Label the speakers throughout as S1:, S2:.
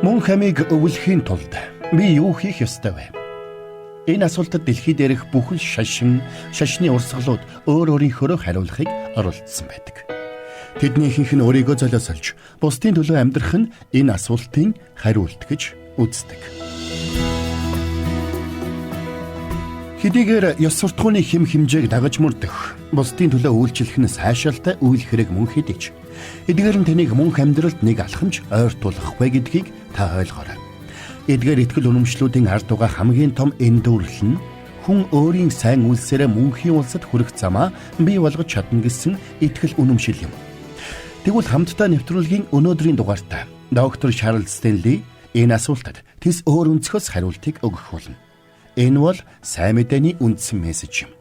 S1: Мөн хамиг өвлөхийн тулд би юу хийх ёстой вэ? Энэ асуултад дэлхий дээрх бүхэл шашны урсгалууд өөр өөрийнхөө хариулахыг оролдсон байдаг. Тэднийхийнх нь өөрийгөө золиосолж, бусдын төлөө амьдрах нь энэ асуултын хариулт гэж үздэг. Хэдийгээр ёс суртахууны хэм хэмжээг дагаж мөрдөх, бусдын төлөө үйлчлэх нь сайшаалтай үйл хэрэг мөн хэдий ч эдгээр нь таныг мөнх амьдралд нэг алхамж ойртуулахгүй гэдгийг та ойлгоорой. Эдгээр итгэл үнэмшлүүдийн ард тугаа хамгийн том эндүрэл нь хүн өөрийн сайн үйлсээрээ мөнхийн улсад хүрэх замаа бий болгож чадна гэсэн итгэл үнэмшил юм. Тэгвэл хамтдаа нэвтрүүлгийн өнөөдрийн дугаартаа доктор Чарлз Стенли энэ асуултад тис өөр өнцгөөс хариултыг өгөх болно. Энэ бол сайн мэдээний үндсэн мессеж юм.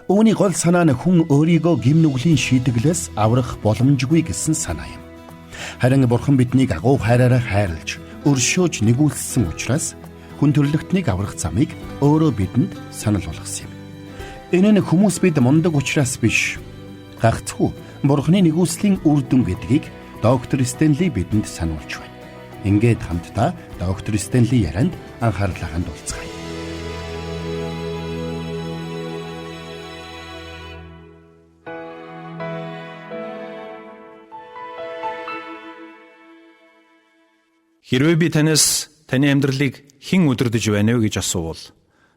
S1: Үүний гол санаа нь хүн өөрийгөө гим нүглийн шийтгэлээс аврах боломжгүй гэсэн санаа юм. Харин Бурхан биднийг агуу хайраараа хайрлаж, өршөөж нэгүүлсэн учраас хүн төрлөختнийг аврах замыг өөрөө бидэнд санал болгосон юм. Энэ нь хүмүүс бид мундаг учраас биш, гагцхүү Бурханы нэгүслийн үр дүн гэдгийг доктор Стенли бидэнд сануулж байна. Ингээд хамтдаа доктор Стенли ярианд анхаарлаа хандуулцгаая.
S2: Хэрвээ би танаас таны амьдралыг хэн удирдах байна вэ гэж асуувал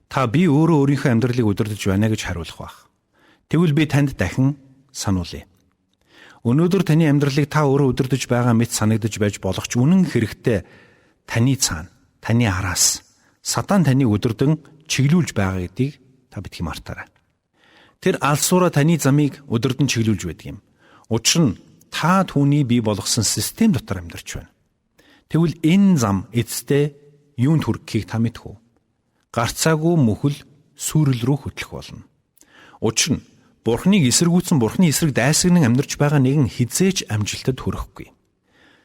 S2: та би өөрөө өөрийнхөө амьдралыг удирдах байна гэж хариулах байх. Тэгвэл би танд дахин сануулъя. Өнөөдөр таны амьдралыг та өөрөө удирдах байгаа мэт санагдаж байж болох ч үнэн хэрэгтээ таны цаана, таны араас сатан таныг удирдан чиглүүлж байгаа гэдгийг та битгий мартаарай. Тэр алсуура таны замыг удирдан чиглүүлж байдаг юм. Учир нь та түүний бий болгосон систем дотор амьдарч байна. Тэгвэл энэ зам эцэстээ юунд хүрэхийг та мэдэх үү? Гарцаагүй мөхөл сүрэл рүү хөтлөх болно. Учир нь Бурхныг эсэргүүцэн Бурхны эсрэг дайсагнан амьдарч байгаа нэгэн хизээч амжилтад хүрэхгүй.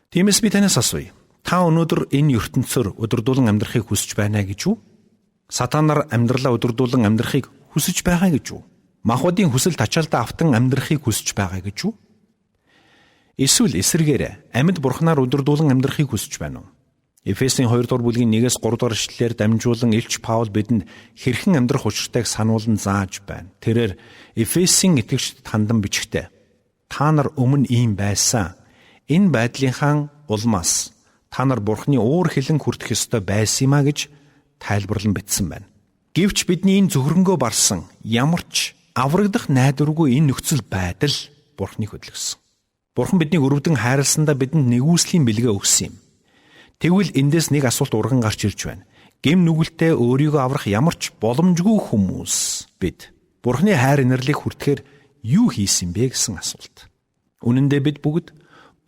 S2: Тиймээс би танаас асууя. Та өнөөдөр энэ ертөнцөөр удирдуулан амьдрахыг хүсэж байна гэж үү? Сатанаар амьдралаа удирдуулан амьдрахыг хүсэж байгаа гэж үү? Махбодын хүсэл тачаалтаа автан амьдрахыг хүсэж байгаа гэж үү? Эсвэл эсрэгээр амьд Бурхнаар удирдуулан амьдрахыг хүсэж байна уу? Эфесийн 2 дугаар бүлгийн 1-3 дугаар ишлэлээр дамжуулан Илч Паул бидэнд хэрхэн амьдрах учиртайг сануулan зааж байна. Тэрээр Эфесийн итгэгчдэд хандан бичгтээ та нар өмнө ийм байсан. Энэ байдлынхаа улмаас та нар Бурхны уур хилэн хүртэх ёстой байсан юмаа гэж тайлбарлан бичсэн байна. Гэвч бидний энэ зөвхөрөнгөө барсан ямар ч аврагдах найдваргүй энэ нөхцөл байдал Бурхныг хөдөлгөсөн. Бурхан биднийг өрөвдөн хайрласандаа бидэнд нэгүслийн бэлгээ өгсөн юм. Тэгвэл эндээс нэг асуулт урган гарч ирж байна. Гэм нүгэлтэд өөрийгөө аврах ямар ч боломжгүй хүмүүс бид Бурханы хайр инэрлийг хүртэхээр юу хийсэн бэ гэсэн асуулт. Үнэн дээр бид бүгд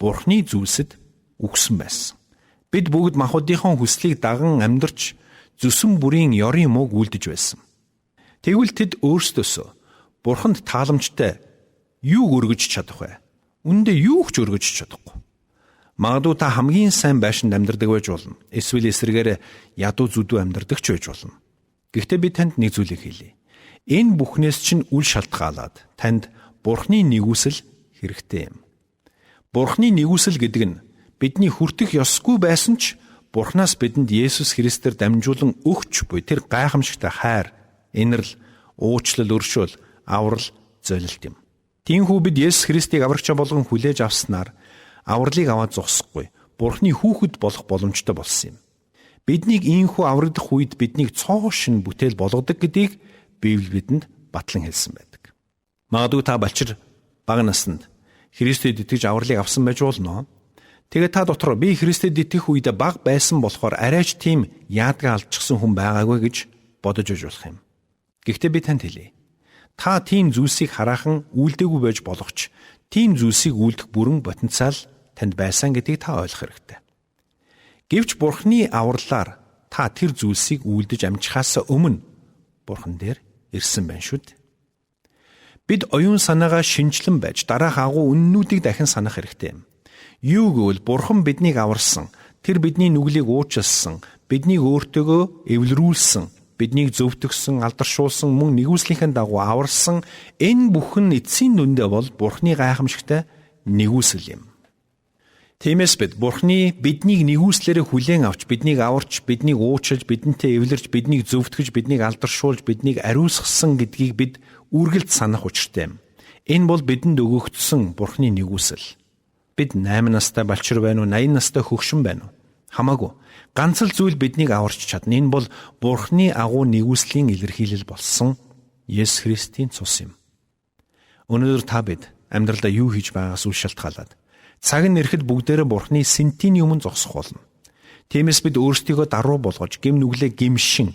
S2: Бурханы зүйлсэд үгсэн байсан. Бид бүгд махбодынхон хүслийг даган амьдарч зүсэн бүрийн ёрын мууг үлдэж байсан. Тэгвэл тэд өөрсдөөсөө Бурханд тааламжтай юу өргөж чадах вэ? Үндэ юу ч өргөж чадахгүй. Магадгүй та хамгийн сайн байшинд амьдардаг байж болно. Эсвэл эсрэгээр ядуу зүдүү амьдардаг ч байж болно. Гэхдээ би танд нэг зүйлийг хэлье. Энэ бүхнээс чинь үл шалтгаалаад танд Бурхны нэгүсэл хэрэгтэй юм. Бурхны нэгүсэл гэдэг нь бидний хүртэх ёсгүй байсан ч Бурханаас бидэнд Есүс Христээр дамжуулан өгч буй тэр гайхамшигтай хайр, инэрл, уучлал, өршөөл, аврал, золилт юм. Тиймээс бид Есүс Христийг аврагчаа болгон хүлээж авснаар авралыг аваад зогсохгүй, Бурхны хүүхэд болох боломжтой болсон юм. Биднийг ийхүү аврагдах үед биднийг цоошин бүтээл болгодог гэдгийг Библи бидэнд батлан хэлсэн байдаг. Магадгүй та балчир бага наснд Христэд итгэж авралыг авсан байж болно. Тэгээд та дотор би Христэд итгэх үед бага байсан болохоор арайч тийм яадгаа алдчихсан хүн байгаагүй гэж бодож иж болох юм. Гэхдээ би танд хэлье. Та тийм зүйлсийг хараахан үйлдэггүй байж болох ч тийм зүйлсийг үйлдэх бүрэн потенциал танд байсан гэдгийг та ойлгох хэрэгтэй. Гэвч Бурхны авралаар та тэр зүйлсийг үйлдэж амжихаас өмнө Бурхан дээр ирсэн байна шүү дээ. Бид оюун санаагаа шинжлэн байж дараах агуу үннүүдийг дахин санах хэрэгтэй юм. Юу гэвэл Бурхан биднийг аварсан, тэр бидний нүглийг уучлсан, биднийг өөртөөгөө эвлэрүүлсэн, биднийг зөвтгсөн, алдаршуулсан, мөн нэгүслийнхээ дагуу аварсан энэ бүхэн эцсийн дүндээ бол Бурхны гайхамшигтай нэгүсэл юм. Тиймээс бид Бурхны биднийг нэгүслээрээ хүлээн авч, биднийг аварч, биднийг уучилж, бидэнтэй эвлэрч, биднийг зөвтгөж, биднийг алдаршуулж, биднийг ариусгасан гэдгийг бид үргэлж санах учиртай юм. Энэ бол бидэнд өгөгдсөн Бурхны нэгүсэл. Бид 8 настай балчир байна уу, 80 настай хөгшин байна уу? Хамаагүй. Ганц л зүйл биднийг аварч чадна. Энэ бол Бурхны агуу нэгүслийн илэрхийлэл болсон Есүс Христийн цус юм. Өнөөдөр та бид амьдралдаа юу хийж байгаагаас үл шалтгаалаад цаг нь ирэхэд бүгдээрээ Бурхны сэнтийн өмнө зогсох болно. Тиймээс бид өөрсдийгөө даруй болгож, гим нүглээ гимшин,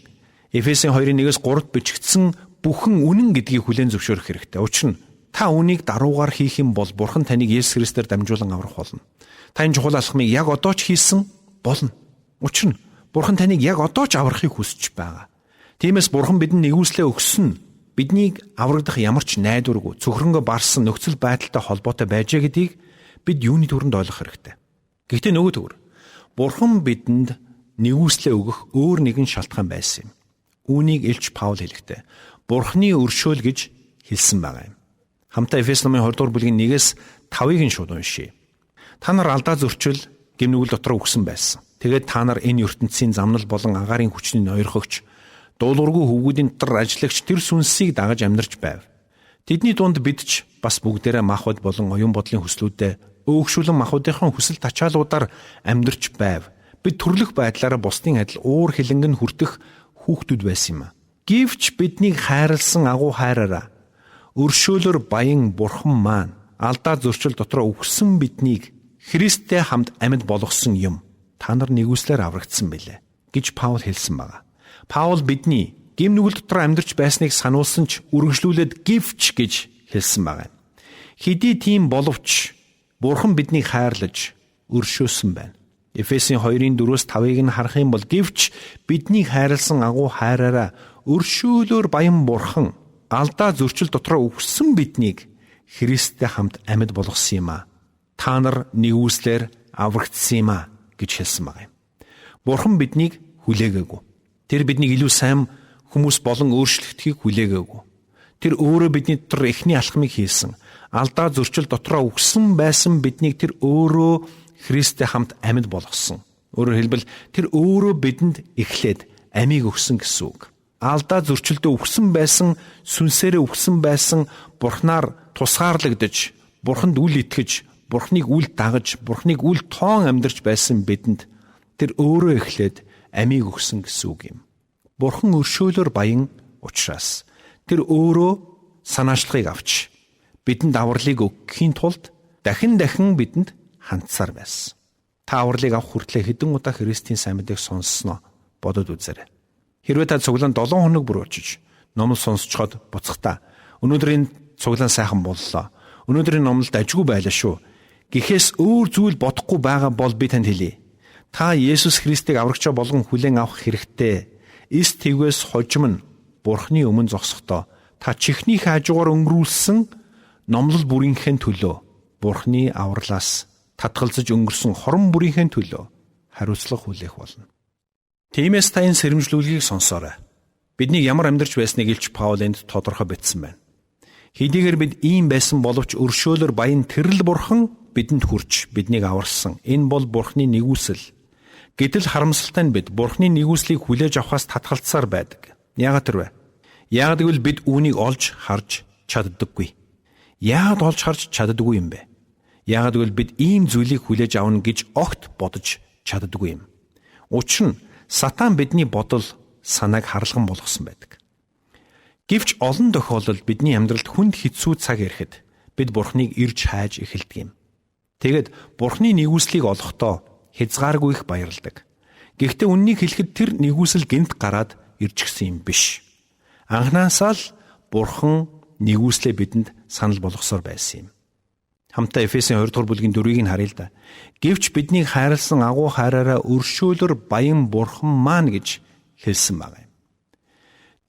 S2: Эфесийн 2:1-3-д бичигдсэн бүхэн үнэн гэдгийг хүлээн зөвшөөрөх хэрэгтэй. Учир нь та үнийг даруугаар хийх юм бол Бурхан таныг Есүс Христээр дамжуулан аврах болно. Та энэ чухал алхмыг яг одоо ч хийсэн болно. Учир нь Бурхан таныг яг одоо ч аврахыг хүсэж байгаа. Тиймээс Бурхан бидэнд нэгүслээ өгсөн биднийг аврагдах ямар ч найдваргүй, цөхрөнгө барсан нөхцөл байдалтай холбоотой байжээ гэдгийг бид юуны төрөнд ойлгох хэрэгтэй. Гэхдээ нөгөө төгөр Бурхан бидэнд нэгүслээ өгөх өөр нэгэн шалтгаан байсан юм. Үүнийг Илч Паул хэлэхдээ Бурханы өршөөл гэж хэлсэн байгаа юм. Хамтаа Эфес номын 20 дугаар бүлгийн 1-5-ыг нь шууд уншийе. Та нар алдаа зөрчил гимнүгэл дотор үгсэн байсан. Тэгээд та нар энэ ертөнцийн замнал болон агаарын хүчний ноёрхогч, дуулуургүй хөвгүүдийн дотор ажиллагч тэр сүнсийг дагаж амьдарч байв. Тэдний дунд бид ч бас бүгдээрээ махбод болон оюун бодлын хүслүүдэд өөгшүүлэн махбодынхон хүсэл тачаалуудаар амьдарч байв. Бид төрлөх байдлаараа бусдын адил уур хилэнгэн хүртэх хүүхдүүд байсан юм а. Гэвч биднийг хайрлсан агуу хайраараа өршөөлөөр баян Бурхан маань алдаа зөрчил дотор өгсөн биднийг Христтэй хамт амьд болгосон юм. Та нар нэгүслээр аврагдсан билээ гэж Паул хэлсэн байна. Паул бидний гим нүгэл дотор амьдарч байсныг сануулсан ч үргэлжлүүлээд гэвч гэж хэлсэн байна. Хэдий тийм боловч Бурхан биднийг хайрлаж өршөөсөн байна. Эфесийн 2:4-5-ыг нь харах юм бол гэвч биднийг хайрлсан агуу хайраараа өршөөлөөр баян Бурхан алдаа зөрчил дотор өгсөн биднийг Христтэй хамт амьд болгосон юм а. Та нар нэгүслэр аврагдсан юм а гэж хэлсэн байна. Бурхан биднийг хүлээгээгүй. Тэр биднийг илүү сайн хүмүүс болон өөрчлөгдөхийг хүлээгээгүй. Тэр өөрөө бидний дотор эхний алхмыг хийсэн. Алдаа зөрчил дотроо өгсөн байсан биднийг тэр өөрөө Христтэй хамт амьд болгосон. Өөрөөр хэлбэл тэр өөрөө бидэнд эхлээд амийг өгсөн гэсэн үг. Алдаа зөрчилдөө өгсөн байсан, сүнсээрээ өгсөн байсан, Бурхнаар тусгаарлагдаж, Бурханд үл итгэж, Бурхныг үл дагаж, Бурхныг үл тоон амьдарч байсан бидэнд тэр өөрөө эхлээд амийг өгсөн гэсэн үг юм. Бурхан өршөөлөөр баян учраас тэр өөрөө санаачлагыг авч бидэнд авралыг өгөхийн тулд дахин бидэнд хандсаар байсан. Та авралыг авах хүртлээр хэдэн удаа Христийн сайн мэдээг сонссноо бодод үзээрэй. Хэрвээ та цуглаан 7 хоног бүр очиж номлол сонсцоход буцахтаа өнөөдөр энэ цуглаан сайхан боллоо. Өнөөдрийн номлолд ажгүй байлаа шүү. Гэхээс өөр зүйл бодохгүй байгаа бол би танд хэлье. Та Есүс Христийг аврагчаа болгон хүлээн авах хэрэгтэй. Эс тэгвээс хожим нь Бурхны өмнө зогсохдоо та чихний хажуугаар өнгөрүүлсэн номлол бүрийнхээ төлөө Бурхны авралаас татгалзаж өнгөрсөн хорон бүрийнхээ төлөө хариуцлага хүлээх болно. Тиймээс та энэ сэрэмжлүүлгийг сонсоорой. Бидний ямар амьдарч байсныг Илч Паул энд тодорхой бичсэн байна. Хэдийгээр бид ийм байсан боловч өршөөлөөр баян тэрл Бурхан бидэнд хүрч биднийг аварсан. Энэ бол Бурхны нэгүсэл. Гэтэл харамсалтай нь бид Бурхны нэгүслийг хүлээж авахаас татгалцсаар байдаг. Яагаад тэрвэ? Яагаад гэвэл бид үүнийг олж харж чаддаггүй. Яагаад олж харж чаддаггүй юм бэ? Яагаад гэвэл бид ийм зүйлийг хүлээж авна гэж огт бодож чаддаггүй юм. Учир нь Сатан бидний бодол, санааг харлган болгосон байдаг. Гэвч олон тохиолдолд бидний амьдралд хүнд хэцүү цаг ирэхэд бид Бурхныг ирж хайж эхэлдэг юм. Тэгэд Бурхны нэгүслийг олохдоо хязгааргүй их баярладаг. Гэхдээ үннийг хэлэхэд тэр нэгүсэл гэнт гараад ирчихсэн юм биш. Анхнаасаа л Бурхан нэгүслээ бидэнд санал болгосоор байсан юм. Хамтаа Эфесийн 2 дугаар бүлгийн 4-ийг нь харъя л да. Гэвч биднийг хайрлсан агуу хайраараа өршөөлөөр баян Бурхан маань гэж хэлсэн байгаа юм.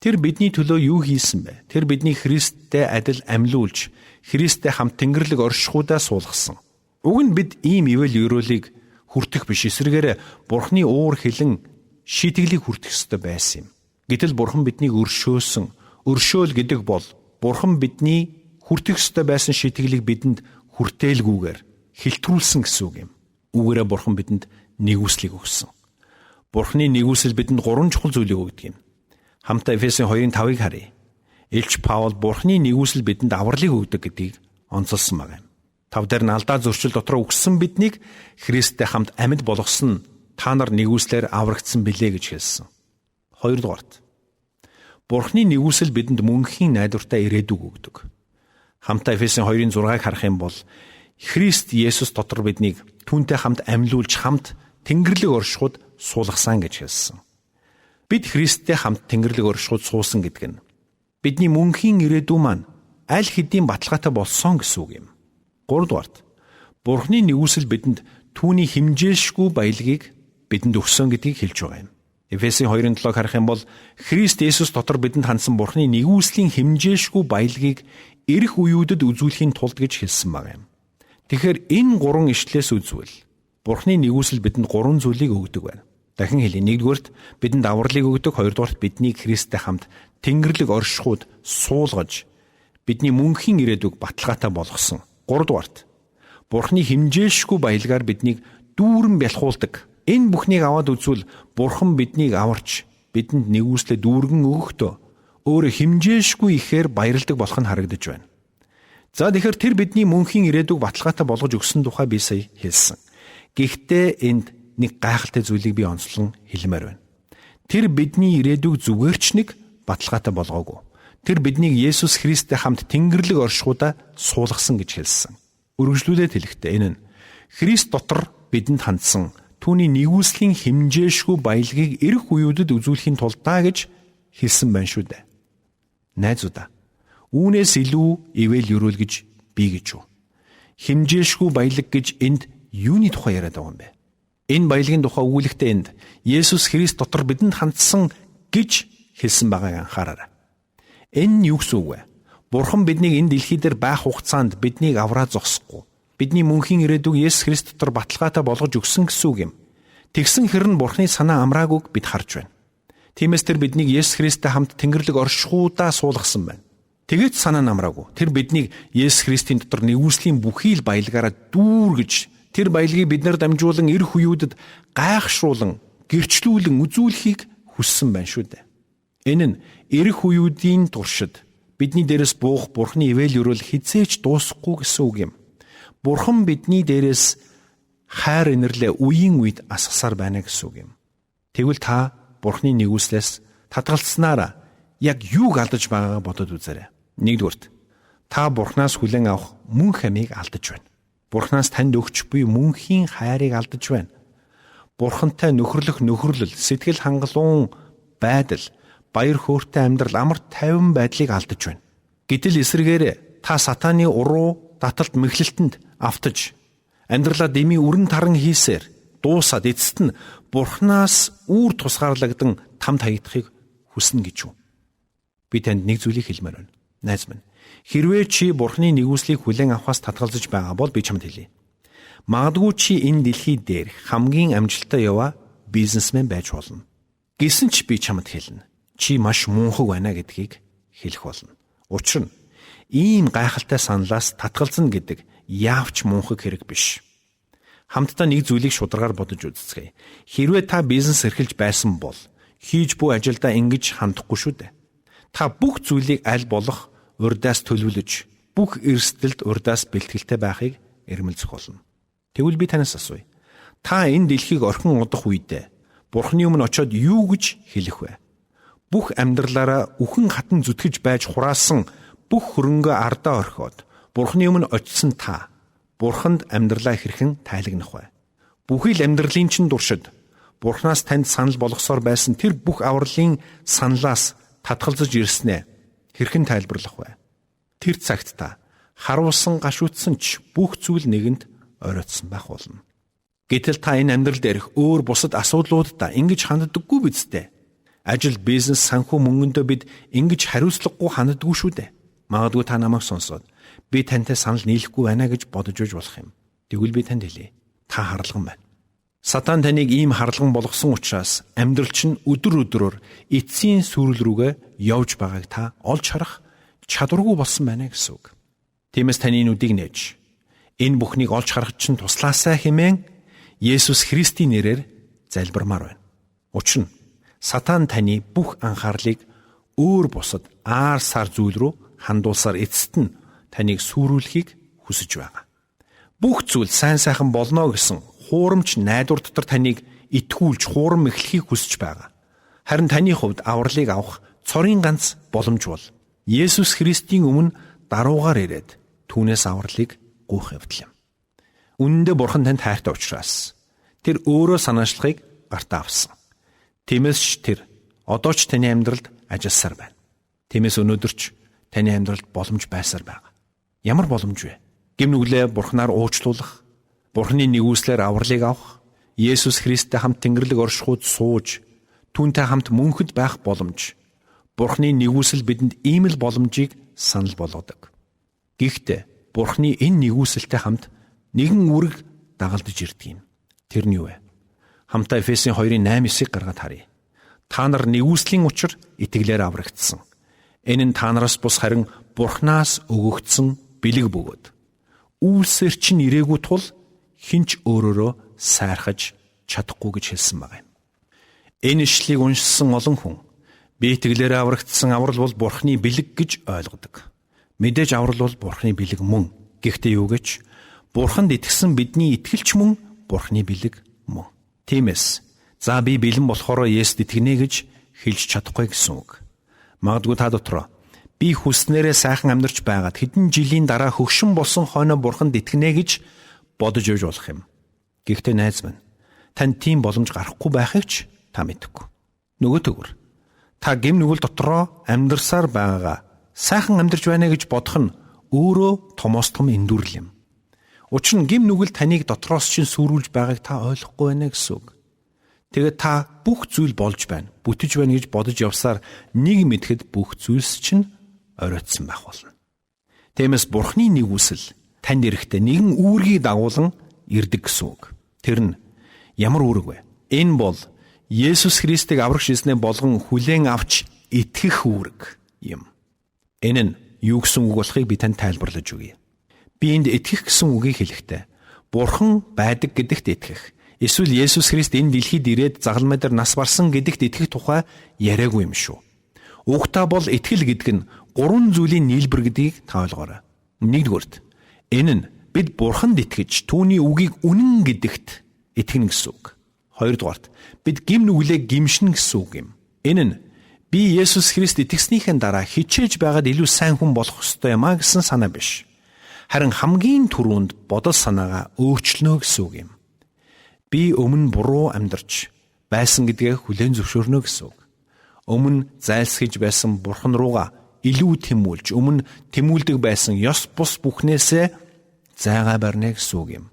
S2: Тэр бидний төлөө юу хийсэн бэ? Тэр бидний Христтэй адил амьлуулж, Христтэй хамт Тэнгэрлэг оршихуудаа суулгасан. Уг нь бид ийм ивэл өрөөлийг хүртэх биш, эсвэргээр Бурхны уур хилэн шийтгэлийг хүртэх ёстой байсан юм. Гэтэл Бурхан биднийг өршөөсөн. Өршөөл гэдэг бол Бурхан бидний хүртэх ёстой байсан шийтгэлийг бидэнд хүртээлгүйгээр хилтрүүлсэн гэсэн үг юм. Үүгээрээ Бурхан бидэнд нэгүслийг өгсөн. Бурханы нэгүсэл бидэнд 3 чухал зүйлийг өгдөг юм. Хамтдаа Эфесийн 2:5-ыг харъя. Илч Паул Бурханы нэгүсэл бидэнд авралыг өгдөг гэдгийг онцолсон байна. 5 дээр нь алдаа зөрчил дотор үгссэн биднийг Христтэй хамт амьд болгосон та нар нэгүслэр аврагдсан билээ гэж хэлсэн. 2 дугаарт Бурханы нэгүсэл бидэнд мөнхийн найдвартай ирээдүг өгдөг. Хамтдаа Эфесийн 2:6-ыг харах юм бол Христ Есүс дотор биднийг түүнтэй хамт амьлуулж хамт Тэнгэрлэг оршихуд суулгасан гэж хэлсэн. Бид Христтэй хамт Тэнгэрлэг оршихуд суусан гэдэг нь бидний мөнхийн ирээдүй маань аль хэдийн баталгаатай болсон гэсэн үг юм. 3 дугаарт Бурханы нэгүсэл бидэнд түүний химжээлшгүй баялагийг бидэнд өгсөн гэдгийг хэлж байгаа юм. Эфесийн 2:7-ыг харах юм бол Христ Есүс дотор бидэнд хандсан Бурханы нэгүслийн химжээлшгүй баялагийг ирэх үеүүдэд үзүүлэхийн тулд гэж хэлсэн байгаа юм. Тэгэхээр энэ 3 ишлээс үзвэл Бурханы нэгүсэл бидэнд 3 зүйлийг өгдөг байна. Дахин хэлье. 1-дүгээрт бидэнд авралыг өгдөг, 2-дугаарт биднийг Христтэй хамт Тэнгэрлэг оршихуд суулгаж бидний мөнхийн ирээдүг баталгаатай болгосон. 3-дугаарт Бурханы химжээлшгүй баялагаар биднийг дүүрэн бялхуулдаг. Энэ бүхнийг аваад үзвэл Бурхан биднийг аварч бидэнд нэгүслээ дүүргэн өгөхдөө өөрөө химжээлшгүй ихээр баярладаг болох нь харагдаж байна. За тэгэхээр тэр бидний мөнхийн ирээдүг баталгаатай болгож өгсөн тухай би сая хэлсэн. Гэхдээ энд нэг гайхалтай зүйлийг би онцлон хэлмээр байна. Тэр бидний ирээдүг зүгээрч нэг баталгаатай болгоогүй. Тэр биднийг Есүс Христтэй хамт Тэнгэрлэг оршихуудаа суулгасан гэж хэлсэн. Үргэлжлүүлээд хэлэхдээ энэ нь Христ дотор бидэнд хандсан түүний нэгүслийн химжээлшгүй баялагийг ирэх үеүүдэд үзүүлэхийн тулд гэж хэлсэн байна шүү дээ. Найзуудаа, үүнээс илүү ивэл юрүүл гэж би гэж юу. Химжээлшгүй баялаг гэж энд юуны тухай яриад байгаа юм бэ? Энэ баялагын тухай өгүүлэхдээ энд Есүс Христ дотор бидэнд хандсан гэж хэлсэн байгааг анхаараарай. Энэ нь юу гэсэн үг вэ? Бурхан биднийг энэ дэлхий дээр байх хугацаанд биднийг авраа зогсохгүй. Бидний мөнхийн ирээдүг Есүс Христ дотор баталгаатай болгож өгсөн гэсэн үг юм. Тэгсэн хэрэг нь Бурханы санаа амраагүйг бид харж байна. Тиймээс тэр биднийг Есүс Христтэй хамт Тэнгэрлэг оршихуудаа суулгасан байна. Тэгээд санаа амраагүй. Тэр биднийг Есүс Христийн дотор нэгүслийн бүхий л баялагаараа дүүргэж, тэр баялагийг биднэр дамжуулан ирэх үеүүдэд гайхшруулан, гэрчлүүлэн үзүүлэхийг хүссэн байна шүү дээ. Энэ нь ирэх үеүүдийн туршид бидний дээрээс буух Бурханы ивэл юрэл хизээч дуусахгүй гэсэн үг юм. Бурхан бидний дээрээс хайр инэрлээ үеийн үед асгасаар байна гэсэн үг юм. Тэгвэл та Бурханы нэгүслээс татгалцснараа яг юуг алдаж байгаагаа бодоод үзээрэй. 1-дүгээрт та Бурханаас хүлээн авах мөнх амийг алдаж байна. Бурханаас танд өгч буй мөнхийн хайрыг алдаж байна. Бурхантай нөхөрлөх нөхөрлөл, сэтгэл хангалуун байдал, баяр хөөртэй амьдрал, амар тайван байдлыг алдаж байна. Гэтэл эсрэгээр та сатааны уруу таталт мэхлэлтэнд автаж амьдралаа дэмий өрн таран хийсээр дуусаад эцэст нь Бурханаас үүр тусгаарлагдан тамд хаягдахыг хүснэ гэж юу? Би танд нэг зүйлийг хэлмээр байна. Найз минь, хэрвээ чи Бурханы нэгүслийг хүлээн авахаас татгалзаж байгаа бол би чамд хэлье. Магадгүй чи энэ дэлхий дээр хамгийн амжилттай яваа бизнесмен байж болно. Гэсэн ч би чамд хэлнэ. Чи маш мунхаг байна гэдгийг хэлэх болно. Учир нь ийм гайхалтай саналаас татгалзна гэдэг яавч мунхаг хэрэг биш. Хамтдаа нэг зүйлийг шударгаар бодож үзцгээе. Хэрвээ та бизнес эрхэлж байсан бол хийж буй ажилдаа ингэж хандахгүй шүү дээ. Та бүх зүйлийг аль болох урдаас төлөвлөж, бүх эрсдэлд урдаас бэлтгэлтэй байхыг эрмэлзэх болно. Тэгвэл би танаас асууя. Та энэ дэлхийг орхин удах үедээ Бурханы өмнө очиод юу гэж хэлэх вэ? Бүх амьдралаараа үхэн хатан зүтгэж байж хураасан бүх хөрөнгөө ардаа орхиод Бурханы өмнө очисон та Бурханд амьдралаа хэрхэн тайлагнах вэ? Бүхий л амьдралын чинь туршид Бурханаас танд санал болгосоор байсан тэр бүх авралын саналаас татгалзаж ирснээ хэрхэн тайлбарлах вэ? Тэр цагт та харуулсан гашуутсан ч бүх зүйл нэгэнд оройтсон байх болно. Гэтэл та энэ амьдрал дээрх өөр бусад асуудлуудаа ингэж ханддаггүй биз дээ. Ажил, бизнес, санхүү мөнгөндөө бид ингэж хариуцлагагүй ханддаггүй шүү дээ. Магадгүй та намайг сонсоод би тантай санал нийлэхгүй байна гэж бодож үйж болох юм. Тэгвэл би танд хэлье. Та харлган байна. Сатан таныг ийм харлган болгосон учраас амьдрал чинь өдөр өдрөөр эцсийн сүрэл рүүгээ явж байгааг та олж харах чадваргүй болсон байна гэсэн үг. Тиймээс таны нүдийг нээж энэ бүхнийг олж харах чинь туслаасай хэмээн Есүс Христийн нэрээр залбирмаар байна. Учир нь Сатан таны бүх анхаарлыг өөр бусад аар сар зүйл рүү хандуулсаар эцэст нь таныг сүрүүлэхийг хүсэж байгаа. Бүх зүйл сайн сайхан болно гэсэн хуурамч найдвар дотор таныг итгүүлж хуурам эхлэхийг хүсэж байгаа. Харин таны хувьд авралыг авах цорын ганц боломж бол Есүс Христийн өмнө даруугаар ирээд түүнээс авралыг гуйх явдал юм. Үнэндээ Бурхан танд хайртай учраас тэр өөрөө санаачлахыг гартаа авсан. Тиймээс ч тэр одоо ч таны амьдралд ажилласаар байна. Тиймээс өнөөдөр ч таны амьдралд боломж байсаар байгаа. Ямар боломж вэ? Гэм нүглээ Бурханаар уучлуулах, Бурханы нэгүслэр авралыг авах, Есүс Христтэй хамт Тэнгэрлэг оршихуйд сууж, түүнтэй хамт мөнхөд байх боломж. Бурханы нэгүсэл бидэнд ийм л боломжийг санал болгодог. Гэхдээ Бурханы энэ нэгүсэлтэй хамт нэгэн үүрэг дагалдаж ирдэг юм. Тэр нь юу вэ? Хамтаа Эфесийн 2:8-9-ийг гаргаад харъя. Та нар нэгүслийн учир итгэлээр аврагдсан. Энэ нь та нараас бус харин Бурханаас өгөгдсөн бэлэг бөгөөд. Үйлсээр чинь ирээгүй тул хинч өөрөөрөө сайрхаж чадахгүй гэж хэлсэн байна. Энэ ишлэлийг уншсан олон хүн би итгэлээр аврагдсан аврал бол Бурханы бэлэг гэж ойлгодог. Мэдээж аврал бол Бурханы бэлэг мөн. Гэхдээ юу гэж? Бурханд итгэсэн бидний итгэлч мөн Бурханы бэлэг мөн. Тиймээс за би бэлэн болохоор Есүст итгэнэ гэж хэлж чадахгүй гэсэн үг. Магадгүй та дотор би хүснээрээ сайхан амьдарч байгаад хэдэн жилийн дараа хөгшин болсон хойно Бурханд итгэнэ гэж бодож явж болох юм. Гэхдээ найз минь, танд тийм боломж гарахгүй байхыг ч та мэдэхгүй. Нөгөө төгөр та гэм нүгэл дотроо амьдарсаар байгаагаа сайхан амьдарч байна гэж бодох нь өөрөө томоос том эндүрл юм. Учир нь гэм нүгэл таныг дотроос чинь сүрүүлж байгааг та ойлгохгүй байна гэсэн үг. Тэгээд та бүх зүйл болж байна, бүтэж байна гэж бодож явсаар нэг мэдэхэд бүх зүйлс чинь оройтсон байх болно. Тиймээс Бурханы нэгүсэл танд ирэхдээ нэгэн үүргийг дагуулan ирдэг гэсэн үг. Тэр нь ямар үүрэг вэ? Энэ бол Есүс Христийг аврагч эзнээ болгон хүлээн авч итгэх үүрэг юм. Энэ нь юу гэсэн үг болохыг би танд тайлбарлаж өгье. Би энд итгэх гэсэн үгийг хэлэхдээ Бурхан байдаг гэдэгт итгэх. Эсвэл Есүс Христ энэ дэлхийд ирээд загалмай дээр нас барсан гэдэгт итгэх тухай яриагүй юм шүү. Угтаа бол итгэл гэдэг нь гурван зүйлийн нийлбэр гэдгийг та ойлгоорой. Нэгдүгürt энэ нь бид Бурханд итгэж түүний үгийг үнэн гэдэгт итгэнэ гэсэн үг. Хоёрдугаарт бид гим нүглээ гимшин гэсэн үг юм. Энэ нь би Есүс Христ итгэснийхэн дараа хичээж байгаад илүү сайн хүн болох ёстой юм а гэсэн санаа биш. Харин хамгийн түрүүнд бодол санаагаа өөрчлөнө гэсэн үг юм. Би өмнө буруу амьдарч байсан гэдгээ хүлээн зөвшөөрнө гэсэн үг. Өмнө зайлсхийж байсан Бурхан руугаа илүү тэмүүлж, өмнө тэмүүлдэг байсан ёс бус бүхнээсээ зайгаа барьна гэсэн үг юм.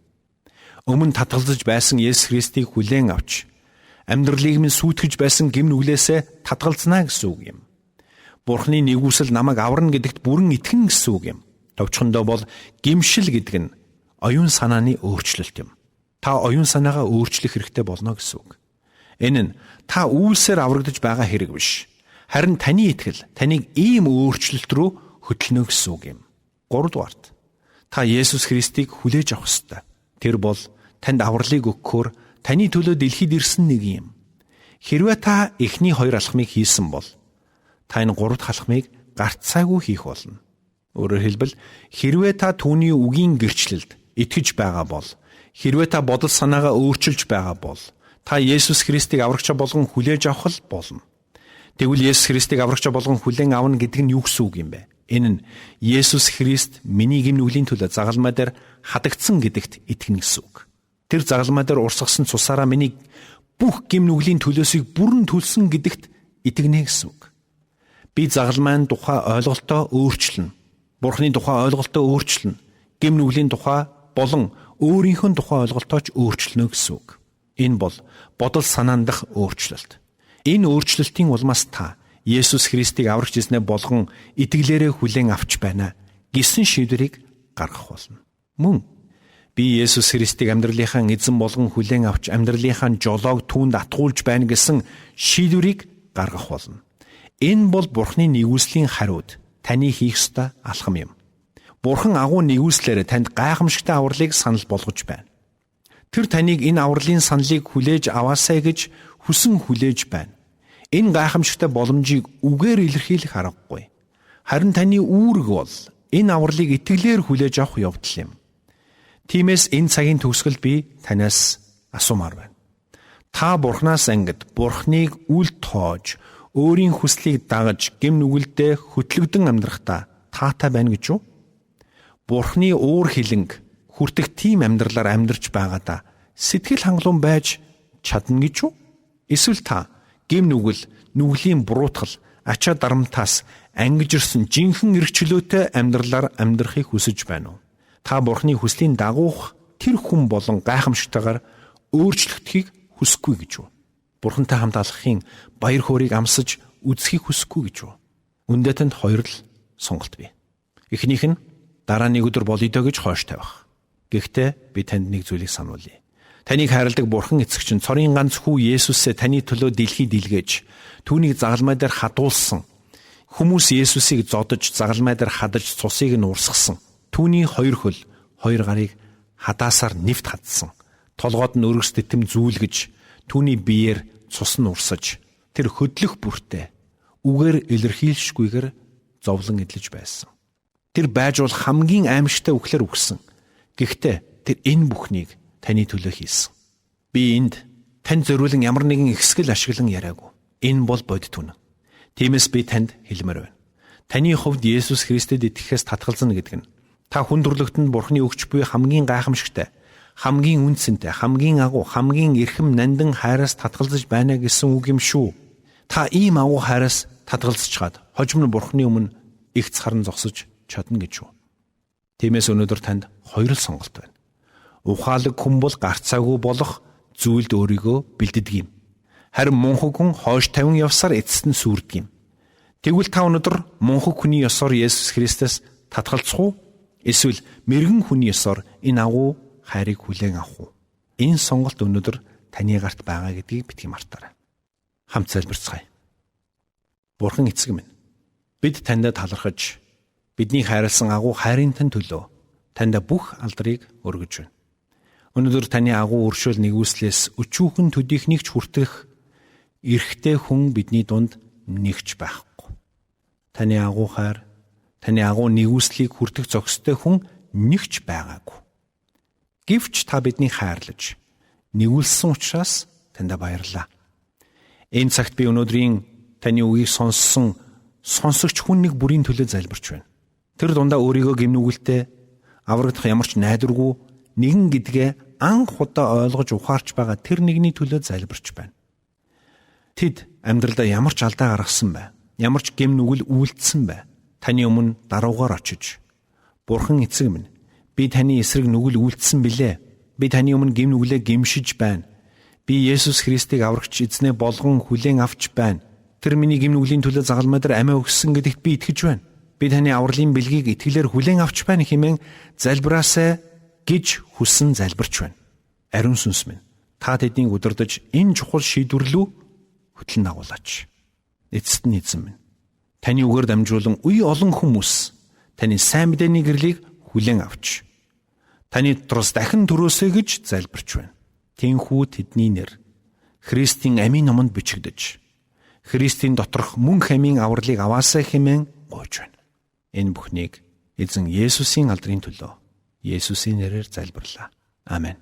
S2: Өмнө татгалзаж байсан Есүс Христийг хүлээн авч, амьдралыг минь сүйтгэж байсан гэм нүглээсээ татгалзнаа гэсэн үг юм. Бурханы нэгүсэл намайг аварна гэдэгт бүрэн итгэнэ гэсэн үг юм. Товчхондоо бол гимшил гэдэг нь оюун санааны өөрчлөлт юм. Та оюун санаагаа өөрчлөх хэрэгтэй болно гэсэн үг. Энэ нь та үйлсээр аврагдаж байгаа хэрэг биш. Харин таны итгэл таныг ийм өөрчлөлт рүү хөтлөнө гэсэн үг юм. 3 дугаарт та Есүс Христийг хүлээж авах ёстой. Тэр бол танд авралыг өгөхөөр таны төлөө дэлхийд ирсэн нэг юм. Хэрвээ та эхний 2 алхмыг хийсэн бол та энэ 3 дахь алхмыг гарцаагүй хийх болно. Өөрөөр хэлбэл хэрвээ та түүний үгийн гэрчлэлд итгэж байгаа бол, хэрвээ та бодол санаагаа өөрчилж байгаа бол, та Есүс Христийг аврагчаа болгон хүлээж авах болно. Тэгвэл Есүс Христийг аврагчаа болгон хүлээн авна гэдэг нь юу гэсэн үг юм бэ? Энэ нь Есүс Христ миний гэм нүглийн төлөө загалмай дээр хадагдсан гэдэгт итгэнэ гэсэн үг. Тэр загалмай дээр урсгасан цусаараа миний бүх гэм нүглийн төлөөсийг бүрэн төлсөн гэдэгт итгэнэ гэсэн үг. Би загалмайн тухай ойлголтоо өөрчилнө. Бурханы тухай ойлголтоо өөрчилнө. Гэм нүглийн тухай болон өөрийнхөө тухай ойлголтоо ч өөрчилнө гэсэн үг. Энэ бол бодол санаан дах өөрчлөлт. Энэ өөрчлөлтийн улмаас та Есүс Христийг аврагч эзнээ болгон итгэлээрээ хүлээн авч байна гэсэн шийдвэрийг гаргах болно. Мөн би Есүс Христийг амьдралынхаа эзэн болгон хүлээн авч амьдралынхаа жолоог түүнд атгуулж байна гэсэн шийдвэрийг гаргах болно. Энэ бол Бурханы нэгүслийн хариуд таны хийх ёстой алхам юм. Бурхан агуу нэгүслээрээ танд гайхамшигтай авралыг санал болгож байна. Тэр таныг энэ авралын саналыг хүлээж аваасай гэж хүсэн хүлээж байна. Энэ гайхамшигтай боломжийг үгээр илэрхийлэх аргагүй. Харин таны үүрэг бол энэ авралыг итгэлээр хүлээж авах явдал юм. Тиймээс энэ цагийн төгсгөл би танаас асуумаар байна. Та Бурханаас ангид Бурханыг үл тоож, өөрийн хүслийг дагаж, гэм нүгэлдээ хөтлөгдөн амьдрахдаа таатай байна гэж үү? Бурханы уур хилэнг хүртэх тийм амьдралаар амьдарч байгаадаа сэтгэл хангалуун байж чадна гэж үү? Эсвэл та гэм нүгэл, нүглийн буруутгал, ачаа дарамтаас ангиж ирсэн жинхэнэ эрх чөлөөтэй амьдралаар амьдрахыг хүсэж байна уу? Та Бурханы хүслийн дагуух тэр хүн болон гайхамшигтайгаар өөрчлөгдөхийг хүсэхгүй гэж үү? Бурхантай хамт алхахын баяр хөөргийг амсаж үзэхийг хүсэхгүй гэж үү? Үндэ танд хоёр л сонголт бий. Эхнийх нь дараа нэг өдөр болъё доо гэж хойш тавих. Гэхдээ би танд нэг зүйлийг сануулъя. Таныг хайрладаг Бурхан эцэгч нь цорын ганц хүү Есүсээ таны төлөө дэлхийд илгээж, түүнийг загалмай дээр хадуулсан. Хүмүүс Есүсийг зодож, загалмай дээр хадаж цусыг нь урсгасан. Түүний хоёр хөл, хоёр гарыг хадаасаар нэвт хадсан. Толгойд нь өргөс тэтэм зүүлгэж, түүний биеэр цус нь урсаж, тэр хөдлөх бүртээ үгээр илэрхийлшгүйгээр зовлон эдлэж байсан. Тэр байж бол хамгийн аимшигтай үхлээр үхсэн. Гэхдээ тэр энэ бүхнийг таны төлөө хийсэн. Би энд танд зориулан ямар нэгэн ихсгэл ашиглан яриаггүй. Энэ бол бодит үнэн. Тиймээс би танд хэлмээр байна. Таны хувьд Есүс Христэд итгэхээс татгалзана гэдэг нь та хүн төрлөختөнд Бурханы өгч буй хамгийн гайхамшигтай, хамгийн үнцэнтэй, хамгийн агуу, хамгийн эрхэм нандин хайраас татгалзаж байна гэсэн үг юм шүү. Та ийм агуу хайраас татгалзаж чад хожим нь Бурханы өмнө игц харан зогсож чадна гэж үү? Тиймээс өнөөдөр танд хоёр л сонголт байна. Ухаалаг хүн бол гарцаагүй болох зүйлд өөрийгөө бэлддэг юм. Харин мунхаг хүн хойш тавин явсаар эцэст нь сүрдэг юм. Тэгвэл та өнөөдөр мунхаг хүний ёсоор Есүс Христос татгалзах уу? Эсвэл мэрэгэн хүний ёсоор энэ агуу хайрыг хүлээн авах уу? Энэ сонголт өнөөдөр таны гарт байгаа гэдгийг битгий мартаарай. Хамт залбирцгаая. Бурхан эцэг минь, бид таньд талархаж, бидний хайрлсан агуу хайрын тань төлөө танд бүх алдрыг өргөж байна. Өнөөдөр таны агуу өршөөл нэгүслээс өчүүхэн төдийхнийг ч хүртэх эрхтэй хүн бидний дунд нэгч байхгүй. Таны агуу хайр, таны агуу нэгүслийг хүртэх зохистой хүн нэгч байгаагүй. Гэвч та биднийг хайрлаж, нэгүүлсэн учраас танд баярлалаа. Энэ цагт би өнөөдрийн таны үгийг сонссон сонсогч хүн нэг бүрийн төлөө залбирч байна. Тэр дундаа өөрийгөө гимнүгэлтэй аврагдах ямар ч найдваргүй нэгэн гэдгээ анх удаа ойлгож ухаарч байгаа тэр нэгний төлөө залбирч байна. Тэд амьдралдаа ямар ч алдаа гаргасан бай, ямар ч гимнүгэл үйлдсэн бай. Таны өмнө даруугаар очиж, Бурхан эцэг минь, би таны эсрэг нүгэл үйлдсэн билээ. Би таны өмнө гимнүглээ гимшиж байна. Би Есүс Христийг аврагч эзнээ болгон хүлээн авч байна. Тэр миний гимнүглийн төлөө загалмай дээр амиа өгсөн гэдэгт би итгэж байна. Би таны авралын бэлгийг итгэлээр хүлээн авч байна хэмээн залбираасай гэж хүссэн залбирч байна. Ариун сүнс минь, та тэднийг удирдах энэ чухал шийдвэрлүү хөтлөн дагуулаач. Эцэст нь эзэн минь, таны үгээр дамжуулан үе олон хүмүүс таны сайн мэдээний гэрлийг хүлээн авч, таны дотроос дахин төрөөсэй гэж залбирч байна. Тинхүү тэдний нэр Христийн амийн номонд бичигдэж, Христийн доторх мөнх амийн авралыг аваасай хэмээн гуйж байна. Энэ бүхнийг эзэн Есүсийн алдрын төлөө Есүсийн нэрээр залбирлаа. Амен.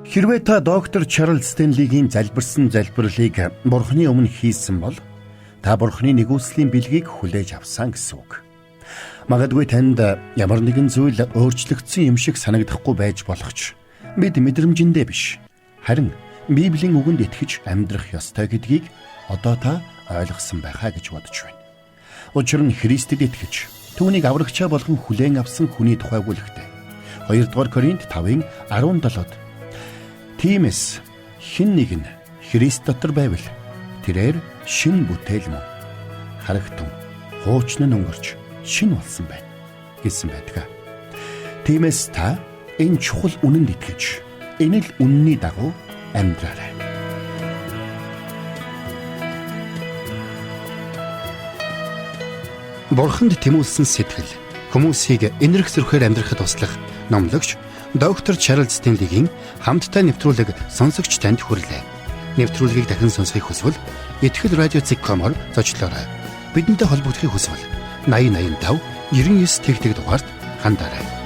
S1: Хэрвээ та доктор Чарлз Стенлигийн залбирсан залбирлыг Бурханы өмнө хийсэн бол та Бурханы нэгүслийн бэлгийг хүлээж авсан гэсэн үг. Магадгүй танд ямар нэгэн зүйл өөрчлөгдсөн юм шиг санагдахгүй байж болох ч бид мэдрэмжэндээ биш, харин Библийн үгэнд итгэж амьдрах ёстой гэдгийг одоо та ойлгосон байхаа гэж бодож байна. Учир нь Христэд итгэж түүнийг аврагчаа болгон хүлээн авсан хүний тухай бүлэгтэй 2 дугаар Коринт 5:17-д тиймээс хэн нэг нь Христ дотор байвал тэрээр шин бүтээл мөн. Харагтун хуучны нь өнгөрч шин болсон байна гэсэн байдаг. Тиймээс та энэ чухал үнэнд итгэж энэ л үнний дагуу амьдраарай. Бурханд тэмүүлсэн сэтгэл Хүмүүсийг энэрх зөрөхөөр амьдрахад туслах номлогч доктор Чарлз Стенлигийн хамттай нэвтрүүлэг сонсогч танд хүрэлээ. Нэвтрүүлгийг дахин сонсохыг хүсвэл Итгэл радио.com-оор зочлоорой. Бидэнтэй холбогдохыг хүсвэл 8085 99 тэгтэг дугаард хандаарай.